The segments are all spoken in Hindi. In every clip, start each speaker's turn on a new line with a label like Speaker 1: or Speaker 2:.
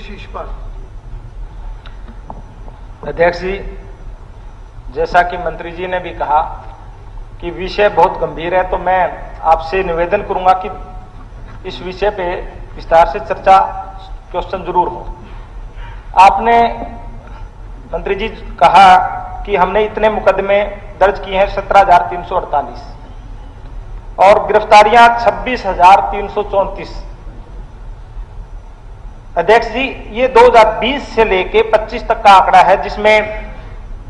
Speaker 1: शिषपाल।
Speaker 2: अध्यक्ष जी, जैसा कि मंत्री जी ने भी कहा कि विषय बहुत गंभीर है, तो मैं आपसे निवेदन करूंगा कि इस विषय पे विस्तार से चर्चा, क्वेश्चन जरूर हो। आपने मंत्री जी कहा कि हमने इतने मुकदमे दर्ज किए हैं 17,348 और गिरफ्तारियां 26,334। अध्यक्ष जी, ये 2020 से लेके 25 तक का आंकड़ा है, जिसमें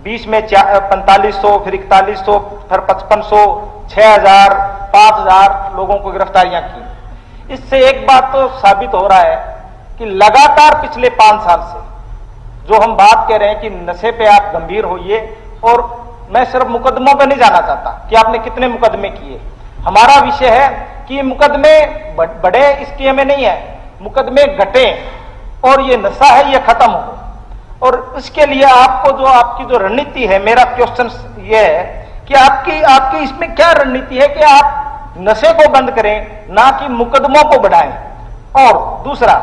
Speaker 2: 20 में 4500, फिर 4100, फिर 5500, 6000, 5000 लोगों को गिरफ्तारियां की। इससे एक बात तो साबित हो रहा है कि लगातार पिछले 5 साल से जो हम बात कह रहे हैं कि नशे पे आप गंभीर होइए, और मैं सिर्फ मुकदमों पे नहीं जाना चाहता कि आपने कितने मुकदमे किए। हमारा विषय है कि मुकदमे बड़े, इसकी हमें नहीं है, मुकदमे घटे और ये नशा है ये खत्म हो। और इसके लिए आपको जो आपकी जो रणनीति है, मेरा क्वेश्चन ये है कि आपकी इसमें क्या रणनीति है कि आप नशे को बंद करें, ना कि मुकदमों को बढ़ाएं। और दूसरा,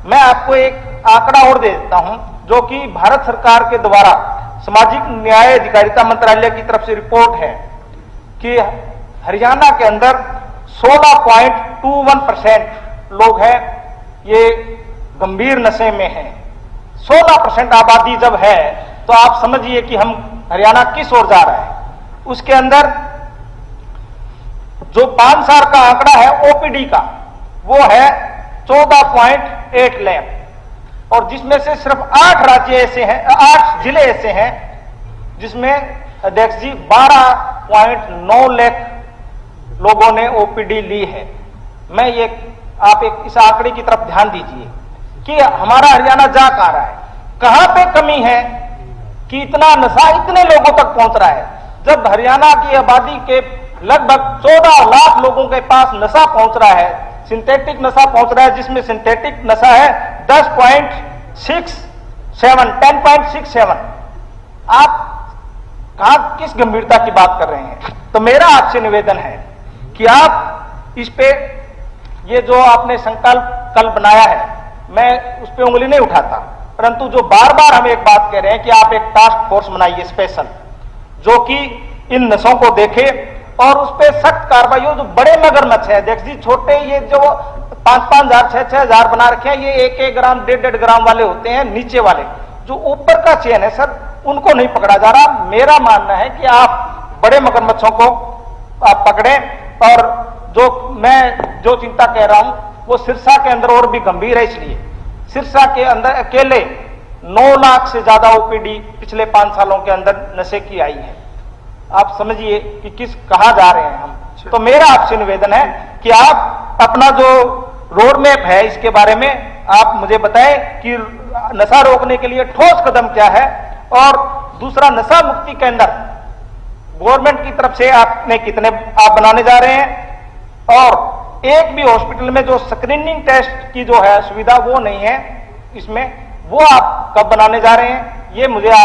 Speaker 2: मैं आपको एक आंकड़ा और दे देता हूं, जो कि भारत सरकार के द्वारा सामाजिक न्याय अधिकारिता मंत्रालय की तरफ से रिपोर्ट है कि हरियाणा के अंदर 16.21% लोग हैं ये गंभीर नशे में हैं। 16% आबादी जब है तो आप समझिए कि हम हरियाणा किस ओर जा रहा है। उसके अंदर जो 5 साल का आंकड़ा है ओपीडी का, वो है 14.8 लाख, और जिसमें से सिर्फ 8 राज्य ऐसे हैं, 8 जिले ऐसे हैं जिसमें अध्यक्ष जी 12.9 लाख लोगों ने ओपीडी ली है। मैं ये आप इस आंकड़े की तरफ ध्यान दीजिए कि हमारा हरियाणा जा कहां रहा है, कहां पे कमी है कि इतना नशा इतने लोगों तक पहुंच रहा है, जब हरियाणा की आबादी के लगभग 14 लाख लोगों के पास नशा पहुंच रहा है, सिंथेटिक नशा पहुंच रहा है, जिसमें सिंथेटिक नशा है 10.67। आप कहां किस गंभीरता की बात कर रहे हैं। तो मेरा आपसे निवेदन है कि आप इस पे, ये जो आपने संकल्प कल बनाया है, मैं उस पे उंगली नहीं उठाता, परंतु जो बार बार हम एक बात कह रहे हैं कि आप एक टास्क फोर्स बनाइए स्पेशल, जो कि इन नशों को देखे और उस पे सख्त कार्रवाई हो। जो बड़े मगरमच्छ है अध्यक्ष जी, छोटे ये जो 5,000, 6,000 बना रखे हैं, ये 1-1 ग्राम 1.5 ग्राम वाले होते हैं, नीचे वाले जो ऊपर का चेन है सर, उनको नहीं पकड़ा जा रहा। मेरा मानना है कि आप बड़े मगरमच्छों को आप पकड़ें, और जो चिंता कह रहा हूं वो सिरसा के अंदर और भी गंभीर है। इसलिए सिरसा के अंदर अकेले 9 लाख से ज्यादा ओपीडी पिछले 5 सालों के अंदर नशे की आई है। आप समझिए कि कहां जा रहे हैं हम। तो मेरा आपसे निवेदन है कि आप अपना जो रोड मैप है इसके बारे में आप मुझे बताएं कि नशा रोकने के लिए ठोस कदम क्या है, और दूसरा, नशा मुक्ति केंद्र गवर्नमेंट की तरफ से आपने कितने आप बनाने जा रहे हैं, और एक भी हॉस्पिटल में जो स्क्रीनिंग टेस्ट की जो है सुविधा वो नहीं है इसमें, वो आप कब बनाने जा रहे हैं, ये मुझे